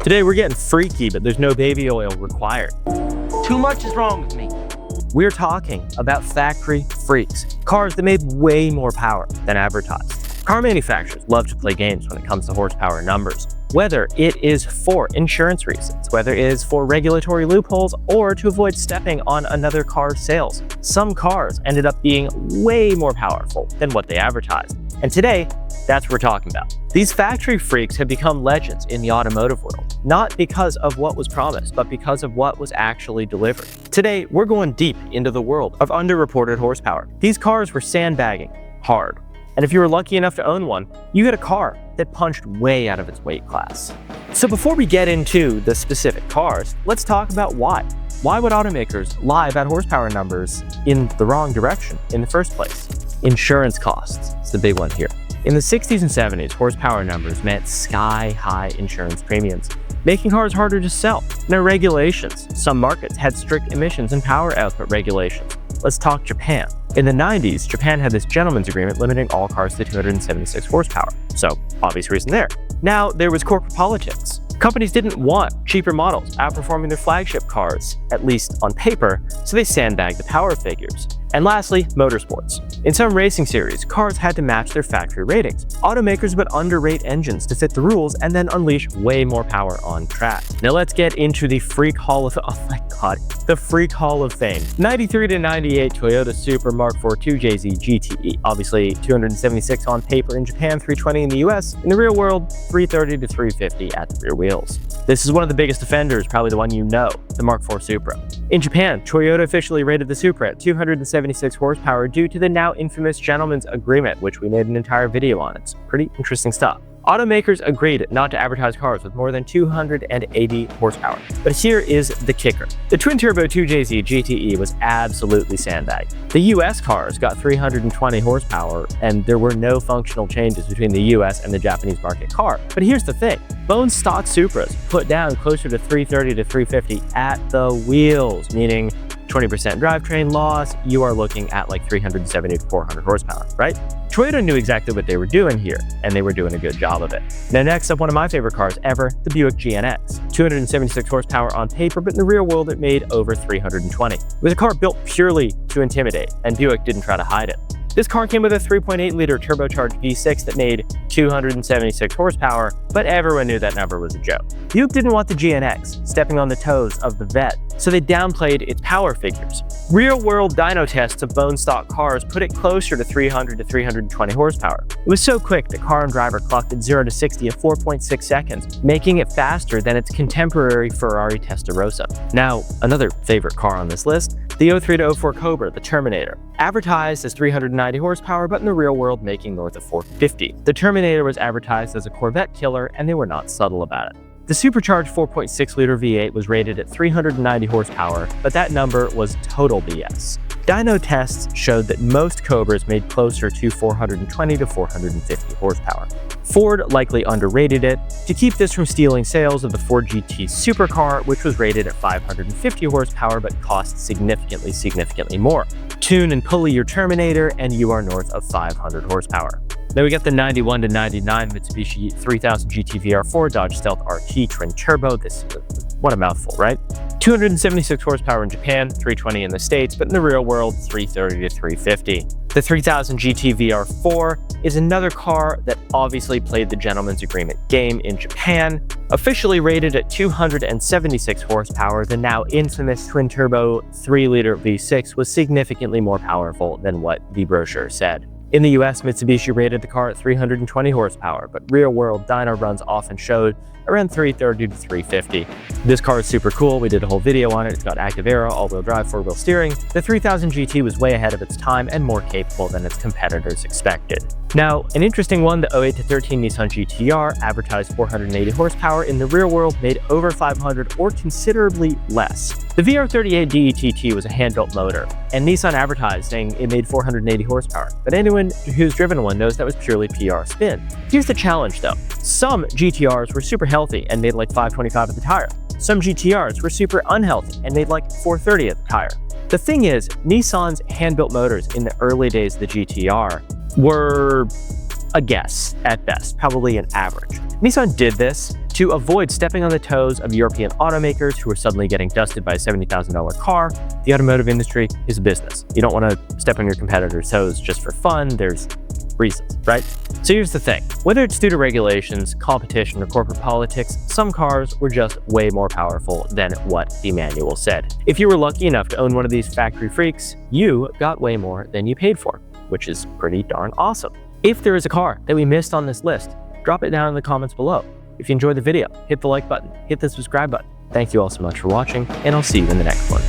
Today we're getting freaky, but there's no baby oil required. Too much is wrong with me. We're talking about factory freaks, cars that made way more power than advertised. Car manufacturers love to play games when it comes to horsepower numbers, whether it is for insurance reasons, whether it is for regulatory loopholes, or to avoid stepping on another car's sales. Some cars ended up being way more powerful than what they advertised. And today, that's what we're talking about. These factory freaks have become legends in the automotive world, not because of what was promised, but because of what was actually delivered. Today, we're going deep into the world of underreported horsepower. These cars were sandbagging hard. And if you were lucky enough to own one, you got a car that punched way out of its weight class. So before we get into the specific cars, let's talk about why. Why would automakers lie about horsepower numbers in the wrong direction in the first place? Insurance costs is the big one here. In the 60s and 70s, horsepower numbers meant sky-high insurance premiums, making cars harder to sell. Now, regulations. Some markets had strict emissions and power output regulations. Let's talk Japan. In the 90s, Japan had this gentleman's agreement limiting all cars to 276 horsepower. So, obvious reason there. Now, there was corporate politics. Companies didn't want cheaper models outperforming their flagship cars, at least on paper, so they sandbagged the power figures. And lastly, motorsports. In some racing series, cars had to match their factory ratings. Automakers would underrate engines to fit the rules and then unleash way more power on track. Now let's get into the Freak Hall of the Freak Hall of Fame. 93 to 98 Toyota Supra Mark IV 2JZ GTE. Obviously 276 on paper in Japan, 320 in the US. In the real world, 330 to 350 at the rear wheels. This is one of the biggest offenders, probably the one you know, the Mark IV Supra. In Japan, Toyota officially rated the Supra at 276 horsepower due to the now infamous gentleman's agreement, which we made an entire video on. It's pretty interesting stuff. Automakers agreed not to advertise cars with more than 280 horsepower. But here is the kicker. The twin-turbo 2JZ GTE was absolutely sandbagged. The US cars got 320 horsepower, and there were no functional changes between the US and the Japanese market car. But here's the thing. Bone stock Supras put down closer to 330 to 350 at the wheels, meaning 20% drivetrain loss, you are looking at like 370 to 400 horsepower, right? Toyota knew exactly what they were doing here, and they were doing a good job of it. Now next up, one of my favorite cars ever, the Buick GNX. 276 horsepower on paper, but in the real world it made over 320. It was a car built purely to intimidate, and Buick didn't try to hide it. This car came with a 3.8-liter turbocharged V6 that made 276 horsepower, but everyone knew that number was a joke. Buick didn't want the GNX stepping on the toes of the Vet, so they downplayed its power figures. Real-world dyno tests of bone stock cars put it closer to 300 to 320 horsepower. It was so quick that car and driver clocked at 0 to 60 in 4.6 seconds, making it faster than its contemporary Ferrari Testarossa. Now, another favorite car on this list, the 03 to 04 Cobra, the Terminator. Advertised as 390 horsepower, but in the real world making north of 450. The Terminator was advertised as a Corvette killer, and they were not subtle about it. The supercharged 4.6-liter V8 was rated at 390 horsepower, but that number was total BS. Dyno tests showed that most Cobras made closer to 420 to 450 horsepower. Ford likely underrated it to keep this from stealing sales of the Ford GT supercar, which was rated at 550 horsepower but cost significantly more. Tune and pulley your Terminator and you are north of 500 horsepower. Then we got the 91 to 99 Mitsubishi 3000 GT VR4 Dodge Stealth RT twin turbo. What a mouthful, right? 276 horsepower in Japan, 320 in the States, but in the real world, 330 to 350. The 3000 GT VR4 is another car that obviously played the gentleman's agreement game in Japan. Officially rated at 276 horsepower, the now infamous twin-turbo 3-liter V6 was significantly more powerful than what the brochure said. In the US, Mitsubishi rated the car at 320 horsepower, but real-world dyno runs often showed around 330 to 350. This car is super cool. We did a whole video on it. It's got active aero, all-wheel drive, four-wheel steering. The 3000 GT was way ahead of its time and more capable than its competitors expected. Now, an interesting one, the 08 to 13 Nissan GT-R advertised 480 horsepower. In the real world, made over 500 or considerably less. The VR38 DETT was a hand-built motor, and Nissan advertised saying it made 480 horsepower. But anyone who's driven one knows that was purely PR spin. Here's the challenge though. Some GT-Rs were super healthy and made like 525 at the tire. Some GT-Rs were super unhealthy and made like 430 at the tire. The thing is, Nissan's hand-built motors in the early days of the GT-R were a guess at best, probably an average. Nissan did this To avoid stepping on the toes of European automakers who are suddenly getting dusted by a $70,000 car, the automotive industry is a business. You don't want to step on your competitors' toes just for fun. There's reasons, right? So here's the thing. Whether it's due to regulations, competition, or corporate politics, some cars were just way more powerful than what the manual said. If you were lucky enough to own one of these factory freaks, you got way more than you paid for, which is pretty darn awesome. If there is a car that we missed on this list, drop it down in the comments below. If you enjoyed the video, hit the like button, hit the subscribe button. Thank you all so much for watching, and I'll see you in the next one.